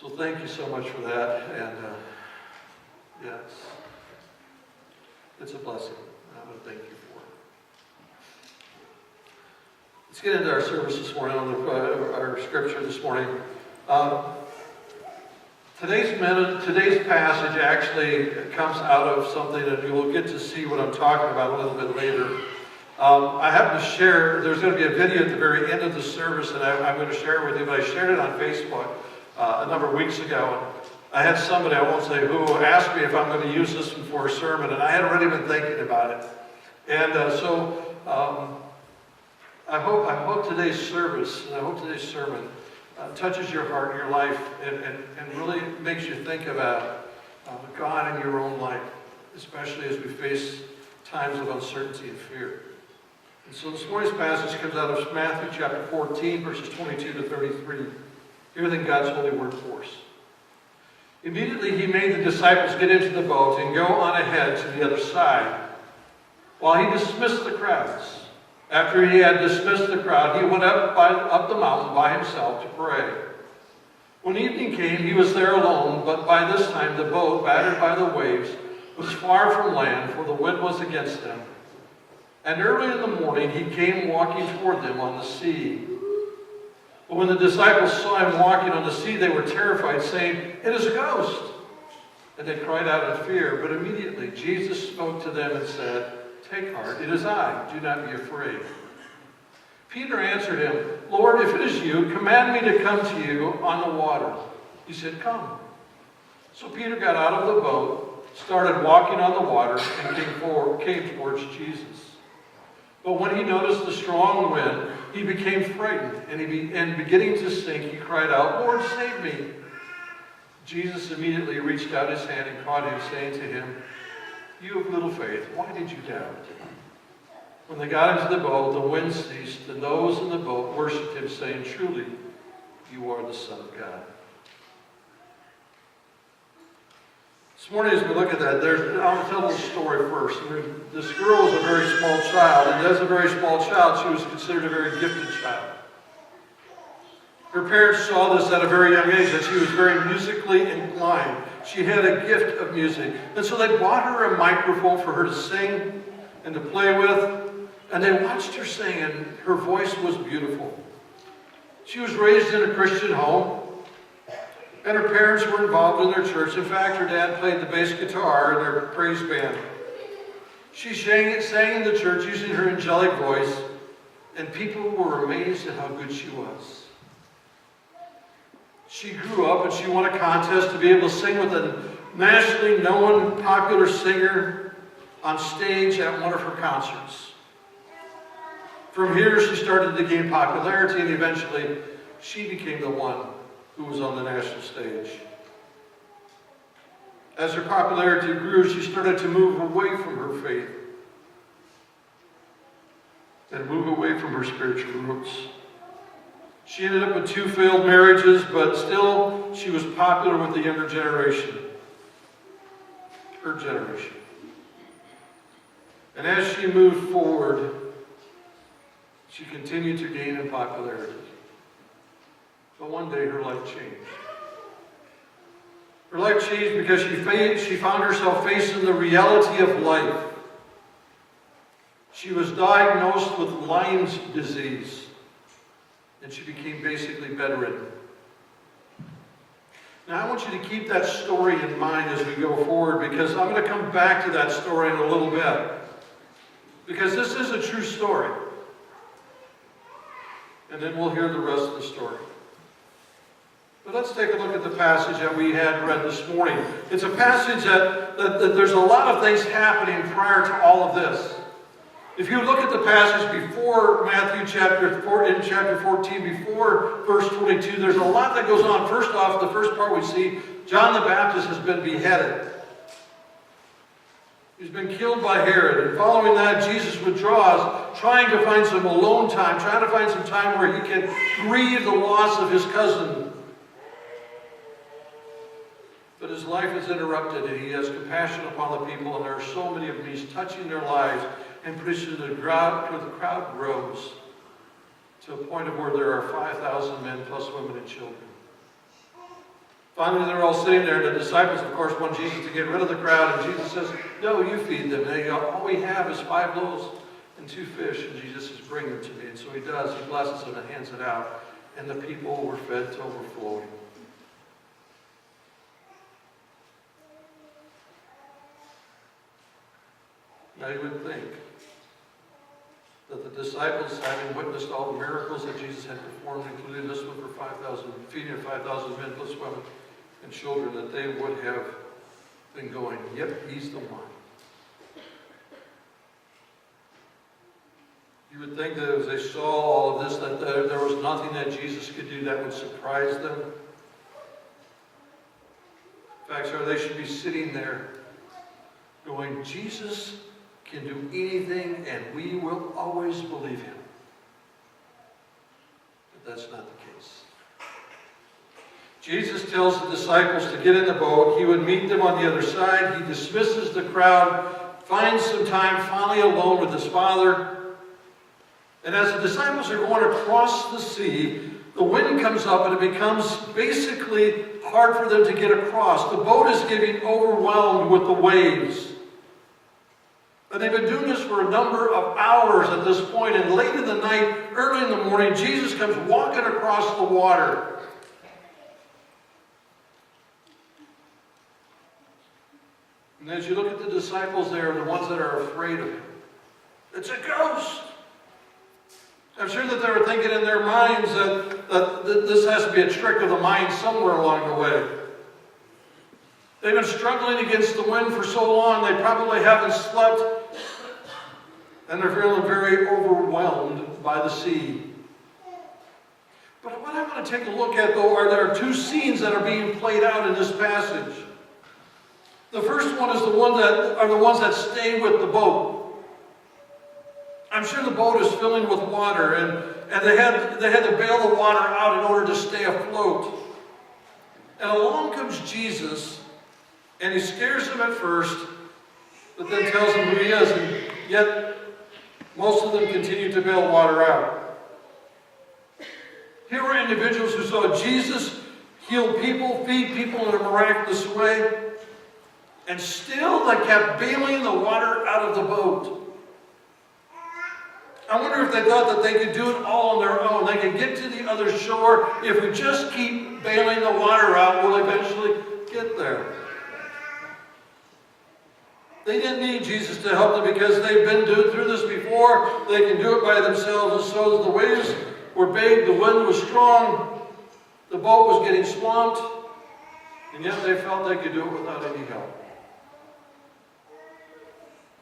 So thank you so much for that, and yes, it's a blessing. I want to thank you for it. Let's get into our service this morning, our scripture this morning. Today's passage actually comes out of something that you will get to see what I'm talking about a little bit later. I happen to share, there's going to be a video at the very end of the service, and I'm going to share it with you, but I shared it on Facebook a number of weeks ago. I had somebody, I won't say who, asked me if I'm going to use this one for a sermon, and I had already been thinking about it. And I hope today's service, and I hope today's sermon touches your heart and your life and really makes you think about God in your own life, especially as we face times of uncertainty and fear. And so this morning's passage comes out of Matthew chapter 14, verses 22 to 33. Hear then God's holy word for us. Immediately he made the disciples get into the boat and go on ahead to the other side, while he dismissed the crowds. After he had dismissed the crowd, he went up the mountain by himself to pray. When evening came, he was there alone, but by this time the boat, battered by the waves, was far from land, for the wind was against them. And early in the morning he came walking toward them on the sea. But when the disciples saw him walking on the sea, they were terrified, saying, "It is a ghost!" And they cried out in fear. But immediately Jesus spoke to them and said, "Take heart, it is I. Do not be afraid." Peter answered him, "Lord, if it is you, command me to come to you on the water." He said, "Come." So Peter got out of the boat, started walking on the water, and came towards Jesus. But when he noticed the strong wind, he became frightened, and beginning to sink, he cried out, "Lord, save me." Jesus immediately reached out his hand and caught him, saying to him, "You of little faith, why did you doubt?" When they got into the boat, the wind ceased, and those in the boat worshipped him, saying, "Truly, you are the Son of God." This morning, as we look at that, I'll tell the story first. This girl was a very small child, and as a very small child, she was considered a very gifted child. Her parents saw this at a very young age, that she was very musically inclined. She had a gift of music. And so they bought her a microphone for her to sing and to play with, and they watched her sing, and her voice was beautiful. She was raised in a Christian home, and her parents were involved in their church. In fact, her dad played the bass guitar in their praise band. She sang in the church using her angelic voice, and people were amazed at how good she was. She grew up and she won a contest to be able to sing with a nationally known popular singer on stage at one of her concerts. From here, she started to gain popularity, and eventually she became the one who was on the national stage. As her popularity grew, she started to move away from her faith and move away from her spiritual roots. She ended up with 2 failed marriages, but still she was popular with the younger generation, her generation. And as she moved forward, she continued to gain in popularity. But one day her life changed. Her life changed because she found herself facing the reality of life. She was diagnosed with Lyme's disease, and she became basically bedridden. Now I want you to keep that story in mind as we go forward, because I'm going to come back to that story in a little bit. Because this is a true story. And then we'll hear the rest of the story. But let's take a look at the passage that we had read this morning. It's a passage that there's a lot of things happening prior to all of this. If you look at the passage before Matthew chapter 14, before verse 22, there's a lot that goes on. First off, the first part we see, John the Baptist has been beheaded. He's been killed by Herod. And following that, Jesus withdraws, trying to find some alone time, trying to find some time where he can grieve the loss of his cousin. But his life is interrupted, and he has compassion upon the people, and there are so many of them. He's touching their lives and pushing the crowd grows to a point of where there are 5,000 men plus women and children. Finally, they're all sitting there, and the disciples, of course, want Jesus to get rid of the crowd, and Jesus says, no, you feed them. And they go, all we have is 5 loaves and 2 fish, and Jesus says, bring them to me. And so he does. He blesses them and hands it out, and the people were fed to overflowing. Now you would think that the disciples, having witnessed all the miracles that Jesus had performed, including this one for 5,000, feeding of 5,000 men plus women and children, that they would have been going, yep, he's the one. You would think that as they saw all of this, that there was nothing that Jesus could do that would surprise them. In fact, sir, they should be sitting there going, Jesus can do anything, and we will always believe him. But that's not the case. Jesus tells the disciples to get in the boat. He would meet them on the other side. He dismisses the crowd, finds some time finally alone with his Father. And as the disciples are going across the sea, the wind comes up and it becomes basically hard for them to get across. The boat is getting overwhelmed with the waves. And they've been doing this for a number of hours at this point, and late in the night, early in the morning, Jesus comes walking across the water. And as you look at the disciples there, the ones that are afraid of him, it's a ghost. I'm sure that they were thinking in their minds that this has to be a trick of the mind somewhere along the way. They've been struggling against the wind for so long, they probably haven't slept, and they're feeling very overwhelmed by the sea. But what I want to take a look at, though, are there are 2 scenes that are being played out in this passage. The first one is the ones that stay with the boat. I'm sure the boat is filling with water, and they had to bail the water out in order to stay afloat. And along comes Jesus, and he scares them at first, but then tells them who he is, and yet most of them continue to bail water out. Here were individuals who saw Jesus heal people, feed people in a miraculous way, and still they kept bailing the water out of the boat. I wonder if they thought that they could do it all on their own. They could get to the other shore. If we just keep bailing the water out, we'll eventually get there. They didn't need Jesus to help them because they've been through this before. They can do it by themselves. And so the waves were big, the wind was strong, the boat was getting swamped, and yet they felt they could do it without any help.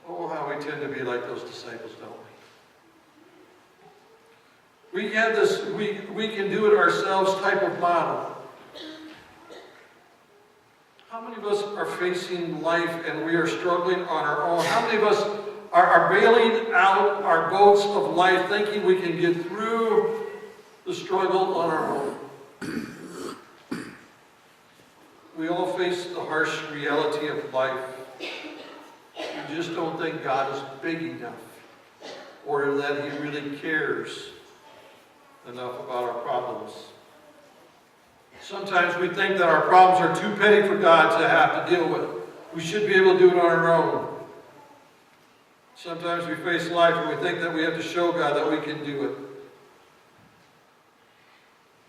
Oh, how we tend to be like those disciples, don't we? We have this we can do it ourselves type of model. How many of us are facing life and we are struggling on our own? How many of us are bailing out our boats of life thinking we can get through the struggle on our own? We all face the harsh reality of life. We just don't think God is big enough or that he really cares enough about our problems. Sometimes we think that our problems are too petty for God to have to deal with. We should be able to do it on our own. Sometimes we face life and we think that we have to show God that we can do it.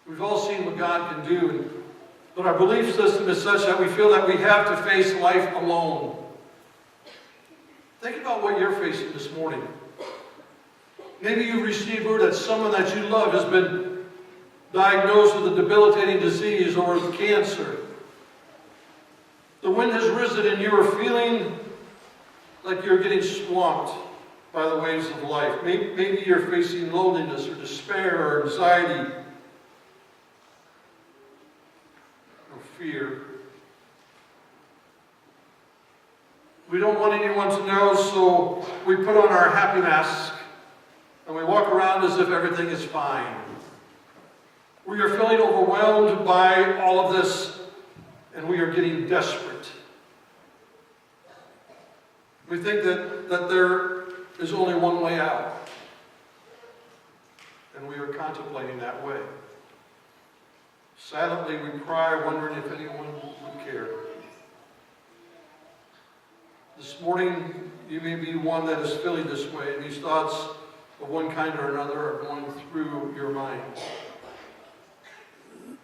We've all seen what God can do, but our belief system is such that we feel that we have to face life alone. Think about what you're facing this morning. Maybe you've received word that someone that you love has been diagnosed with a debilitating disease or with cancer. The wind has risen and you are feeling like you're getting swamped by the waves of life. Maybe you're facing loneliness or despair or anxiety or fear. We don't want anyone to know, so we put on our happy mask and we walk around as if everything is fine. We are feeling overwhelmed by all of this, and we are getting desperate. We think that there is only one way out, and we are contemplating that way. Silently we cry, wondering if anyone would care. This morning, you may be one that is feeling this way, and these thoughts of one kind or another are going through your mind.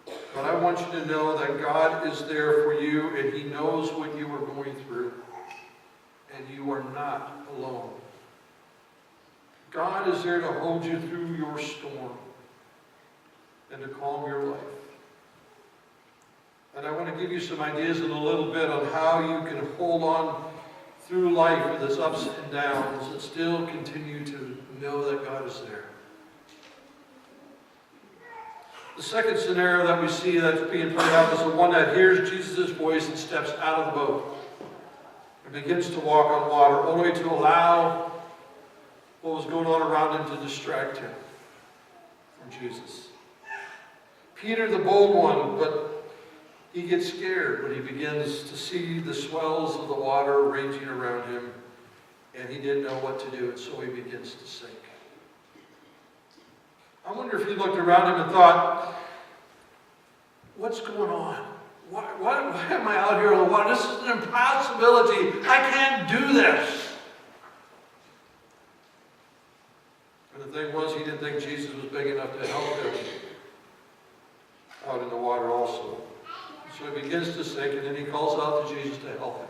But I want you to know that God is there for you, and He knows what you are going through, and you are not alone. God is there to hold you through your storm and to calm your life. And I want to give you some ideas in a little bit on how you can hold on through life with its ups and downs and still continue to know that God is there. The second scenario that we see that's being played out is the one that hears Jesus' voice and steps out of the boat and begins to walk on water, only to allow what was going on around him to distract him from Jesus. Peter, the bold one, but he gets scared when he begins to see the swells of the water raging around him, and he didn't know what to do, and so he begins to sink. I wonder if he looked around him and thought, what's going on? Why am I out here on the water? This is an impossibility. I can't do this. And the thing was, he didn't think Jesus was big enough to help him out in the water also. So he begins to sink, and then he calls out to Jesus to help him.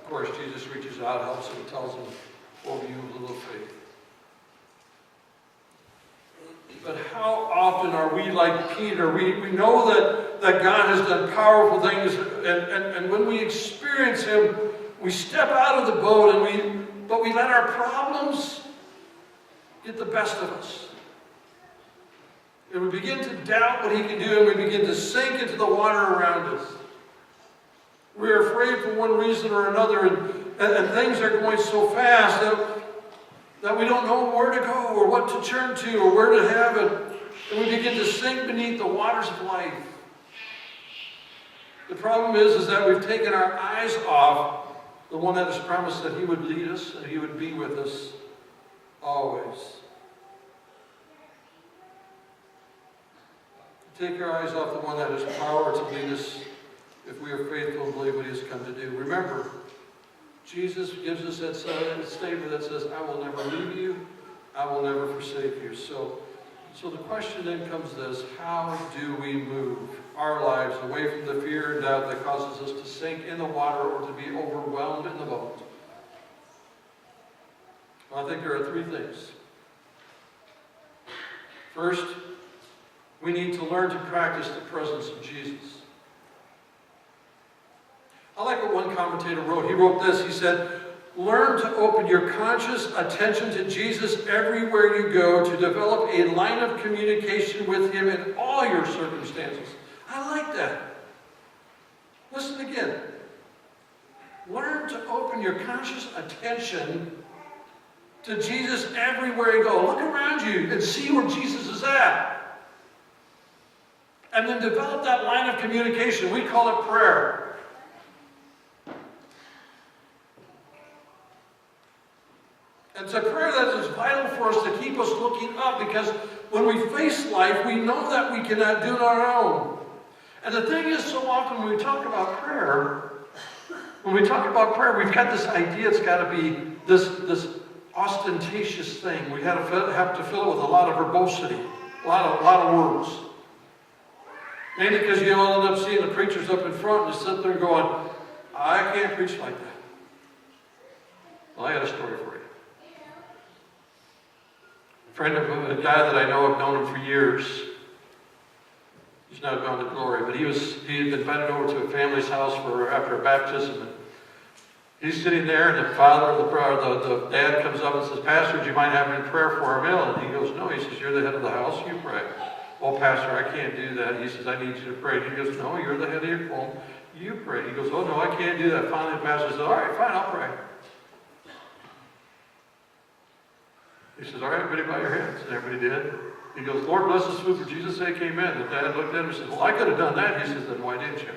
Of course, Jesus reaches out, helps him, and tells him, "Oh, you of little faith." But how often are we like Peter? We know that God has done powerful things, and when we experience Him, we step out of the boat, but we let our problems get the best of us. And we begin to doubt what He can do, and we begin to sink into the water around us. We're afraid for one reason or another, and things are going so fast that we don't know where to go or what to turn to or where to have it. And we begin to sink beneath the waters of life. The problem is that we've taken our eyes off the one that has promised that He would lead us and He would be with us always. Take our eyes off the one that has power to lead us if we are faithful and believe what He has come to do. Remember, Jesus gives us that statement that says, "I will never leave you, I will never forsake you." So the question then comes this: how do we move our lives away from the fear and doubt that causes us to sink in the water or to be overwhelmed in the boat? Well, I think there are three things. First, we need to learn to practice the presence of Jesus. I like what one commentator wrote. He wrote this. He said, "Learn to open your conscious attention to Jesus everywhere you go, to develop a line of communication with Him in all your circumstances." I like that. Listen again. Learn to open your conscious attention to Jesus everywhere you go. Look around you and see where Jesus is at. And then develop that line of communication. We call it prayer. And it's a prayer that is vital for us to keep us looking up, because when we face life, we know that we cannot do it on our own. And the thing is, so often when we talk about prayer, we've got this idea it's got to be this ostentatious thing. We have to fill it with a lot of verbosity, a lot of words. Mainly because you all end up seeing the preachers up in front and just sit there going, "I can't preach like that." Well, I got a story for you. A friend of a guy that I know, I've known him for years. He's now gone to glory, but he had been invited over to a family's house after a baptism. And he's sitting there, and the dad comes up and says, "Pastor, do you mind having prayer for our meal?" And he goes, "No." He says, "You're the head of the house, you pray." "Well, Pastor, I can't do that." He says, "I need you to pray." He goes, "No, you're the head of your home, you pray." He goes, "Oh, no, I can't do that." Finally, the pastor says, "All right, fine, I'll pray." He says, "All right, everybody bow your heads." And everybody did. He goes, "Lord, bless this food for Jesus' sake, amen." The dad looked at him and said, "Well, I could have done that." He says, "Then why didn't you?"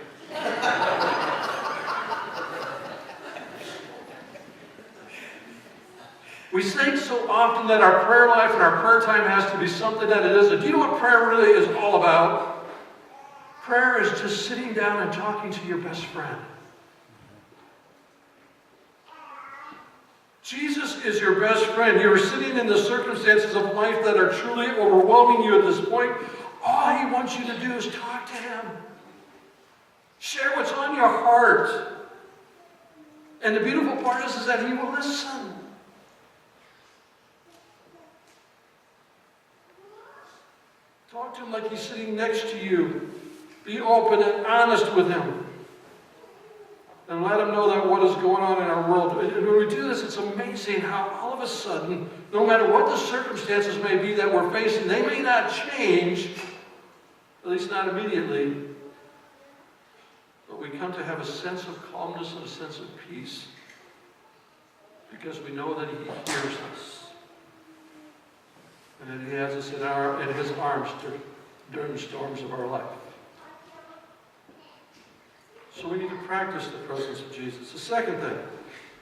We say so often that our prayer life and our prayer time has to be something that it isn't. Do you know what prayer really is all about? Prayer is just sitting down and talking to your best friend. Jesus is your best friend. You're sitting in the circumstances of life that are truly overwhelming you at this point. All he wants you to do is talk to him. Share what's on your heart. And the beautiful part is that he will listen. Talk to him like he's sitting next to you. Be open and honest with him. And let him know that what is going on in our world. And when we do this, it's amazing how all of a sudden, no matter what the circumstances may be that we're facing, they may not change, at least not immediately, but we come to have a sense of calmness and a sense of peace because we know that he hears us. And that he has us in his arms during the storms of our life. So we need to practice the presence of Jesus. The second thing,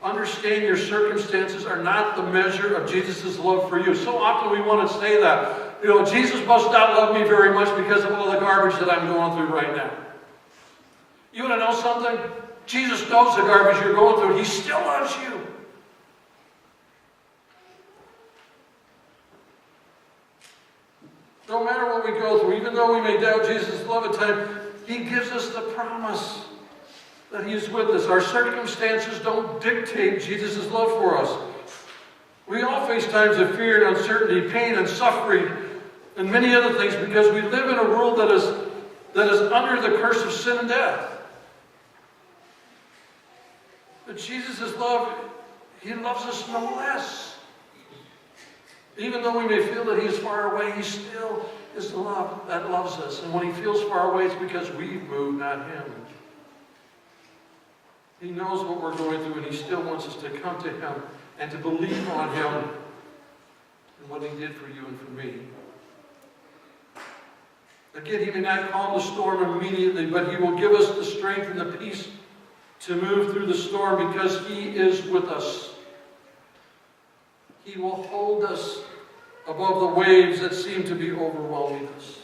understand your circumstances are not the measure of Jesus' love for you. So often we want to say that. You know, Jesus must not love me very much because of all the garbage that I'm going through right now. You want to know something? Jesus knows the garbage you're going through. He still loves you. No matter what we go through, even though we may doubt Jesus' love at times, he gives us the promise that he is with us. Our circumstances don't dictate Jesus' love for us. We all face times of fear and uncertainty, pain and suffering, and many other things because we live in a world that is under the curse of sin and death. But Jesus' love, he loves us no less. Even though we may feel that he is far away, he still is the love that loves us. And when he feels far away, it's because we've moved, not him. He knows what we're going through, and he still wants us to come to him and to believe on him and what he did for you and for me. Again, he may not calm the storm immediately, but he will give us the strength and the peace to move through the storm because he is with us. He will hold us above the waves that seem to be overwhelming us.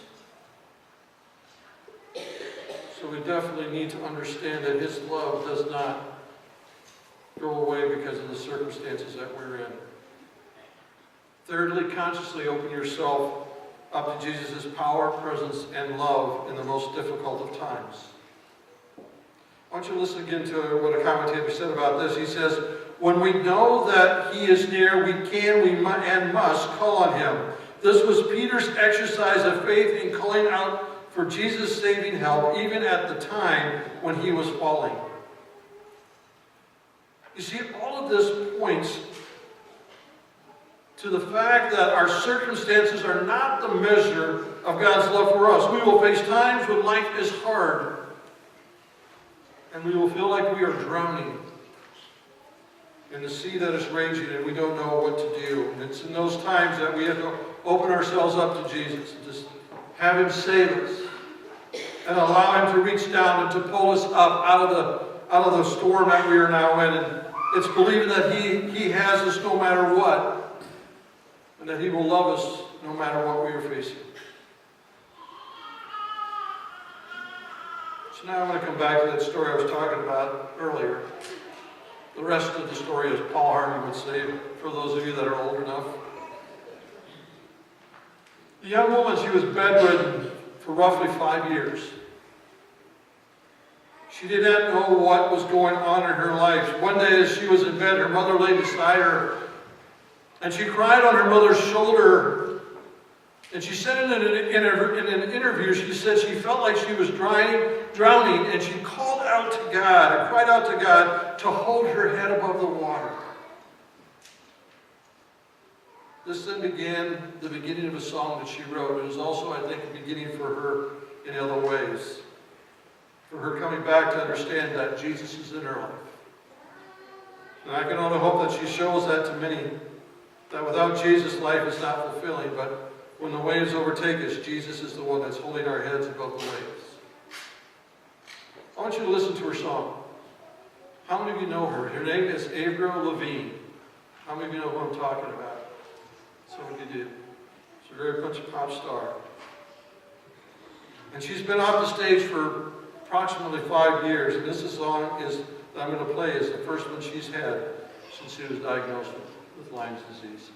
So we definitely need to understand that his love does not go away because of the circumstances that we're in. Thirdly, consciously open yourself up to Jesus' power, presence, and love in the most difficult of times. I want you to listen again to what a commentator said about this. He says, when we know that he is near, we must call on him. This was Peter's exercise of faith in calling out for Jesus' saving help, even at the time when he was falling. You see, all of this points to the fact that our circumstances are not the measure of God's love for us. We will face times when life is hard, and we will feel like we are drowning in the sea that is raging and we don't know what to do. And it's in those times that we have to open ourselves up to Jesus and just have him save us and allow him to reach down and to pull us up out of the storm that we are now in. And it's believing that he has us no matter what, and that he will love us no matter what we are facing. So now I want to come back to that story I was talking about earlier. The rest of the story, as Paul Harvey would say, for those of you that are old enough. The young woman, she was bedridden for roughly 5 years. She did not know what was going on in her life. One day as she was in bed, her mother lay beside her, and she cried on her mother's shoulder. And she said in an interview, she said she felt like she was drowning, and she called out to God and cried out to God to hold her head above the water. This then began the beginning of a song that she wrote. It was also, I think, a beginning for her in other ways. For her coming back to understand that Jesus is in her life. And I can only hope that she shows that to many, that without Jesus, life is not fulfilling, but when the waves overtake us, Jesus is the one that's holding our heads above the waves. I want you to listen to her song. How many of you know her? Her name is Avril Lavigne. How many of you know who I'm talking about? Some of you do. She's a very much pop star. And she's been off the stage for approximately 5 years. And this song that I'm going to play is the first one she's had since she was diagnosed with Lyme's disease.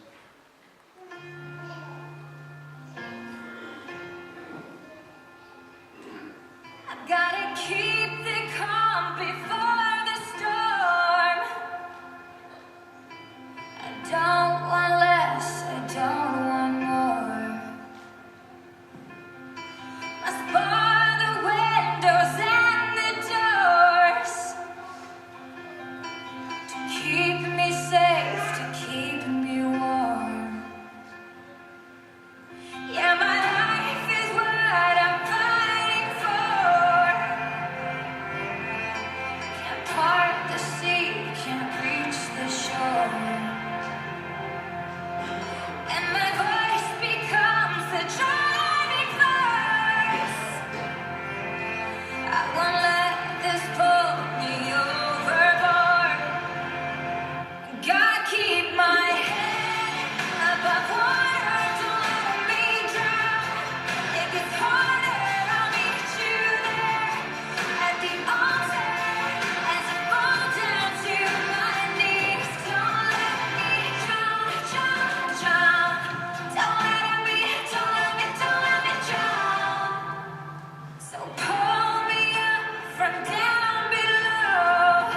I've gotta keep the calm before the storm. I don't want less, I don't want more. Must bar the windows and the doors to keep me safe, to keep me warm. Yeah, my life is what I'm fighting for. Can't part the sea, can't reach the shore. And my voice becomes the driving force. I won't let this pull me overboard. God, keep my head above water, don't let me drown. It gets harder, I'll meet you there at the altar as I fall down to my knees. Don't let me drown, drown, drown. Don't let me drown. So pull me up from down below,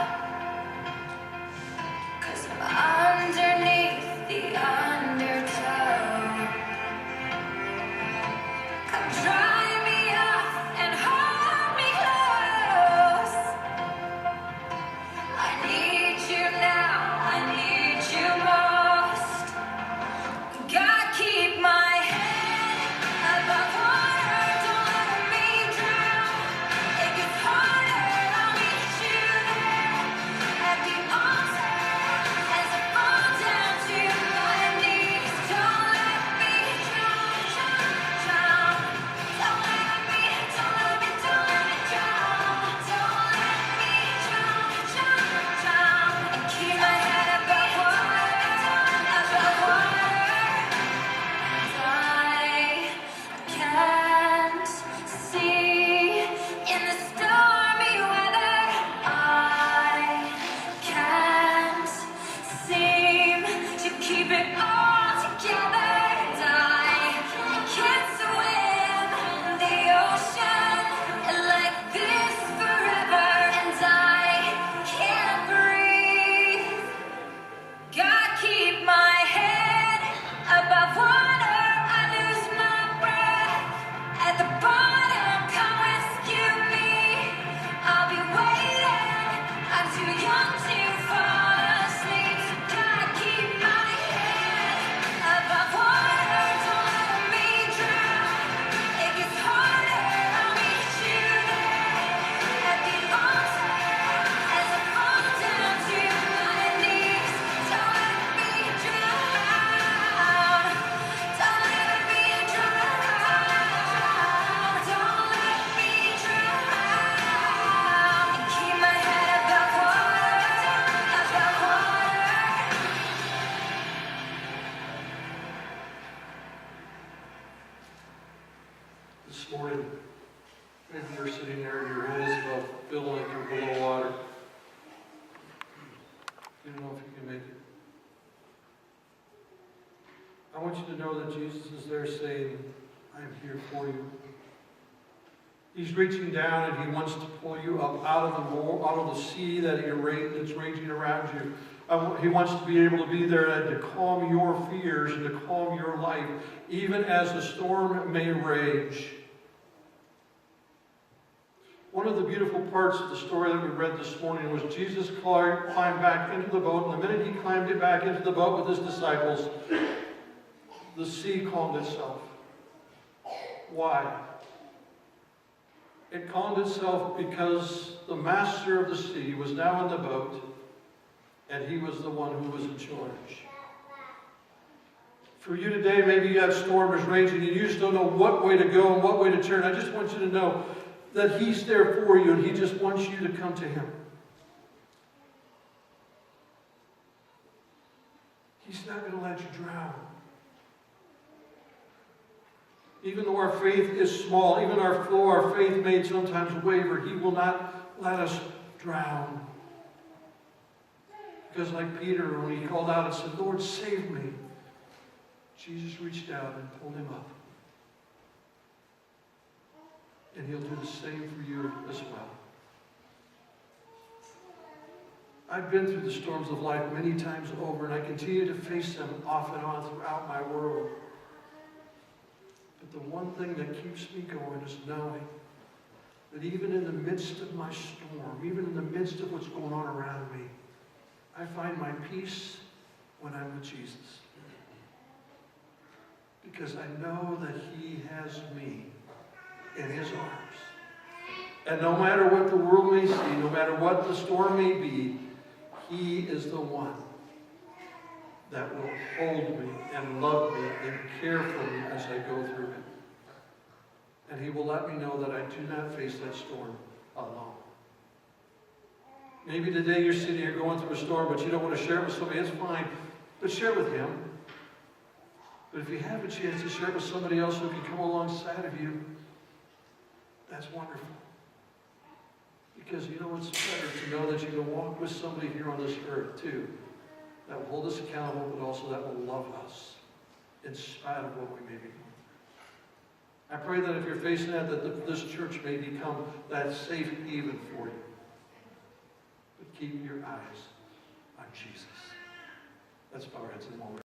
'cause I'm underneath the undertow. Come dry me off and hold me close. I need you now, I need you most. God, keep my head above water, don't let me drown. It gets harder, I'll meet you there at the altar as I fall down to my knees. Don't let me drown, drown, drown. Don't let me drown. Don't let me drown, drown, drown. And keep my head above water, above water. I can't see in the stormy weather. I can't seem to keep it all together. And I can't swim the ocean like this forever. And I can't breathe. God, keep my head above water. I lose my breath at the bottom. Come rescue me. I'll be waiting. I'm too young to fall asleep. So God, keep my head above water. Don't let me drown. It gets harder. I'll meet you there at the altar as I fall down to my knees. Don't let me drown. Don't let me drown. Don't let me drown. And keep my head above water, above water. This morning, maybe you're sitting there and your head is about feeling like you're below water. You don't know if you can make it. I want you to know that Jesus is there saying, I am here for you. He's reaching down and he wants to pull you up out of the sea that's raging around you. He wants to be able to be there and to calm your fears and to calm your life, even as the storm may rage. One of the beautiful parts of the story that we read this morning was Jesus climbed back into the boat, and the minute he climbed it back into the boat with his disciples, the sea calmed itself. Why? It calmed itself because the master of the sea was now in the boat, and he was the one who was in charge. For you today, maybe you have storms raging, and you just don't know what way to go and what way to turn. I just want you to know that he's there for you, and he just wants you to come to him. He's not going to let you drown. Even though our faith is small, even though our faith may sometimes waver, He will not let us drown. Because like Peter, when he called out and said, Lord, save me, Jesus reached out and pulled him up. And He'll do the same for you as well. I've been through the storms of life many times over, and I continue to face them off and on throughout my world. But the one thing that keeps me going is knowing that even in the midst of my storm, even in the midst of what's going on around me, I find my peace when I'm with Jesus. Because I know that He has me in His arms. And no matter what the world may see, no matter what the storm may be, He is the one that will hold me and love me and care for me as I go through it. And He will let me know that I do not face that storm alone. Maybe today you're sitting here going through a storm, but you don't want to share it with somebody. It's fine, but share it with Him. But if you have a chance to share it with somebody else who can come alongside of you, that's wonderful. Because you know it's better to know that you can walk with somebody here on this earth too, that will hold us accountable, but also that will love us in spite of what we may be going through. I pray that if you're facing that this church may become that safe haven for you. But keep your eyes on Jesus. Let's bow our heads in a moment.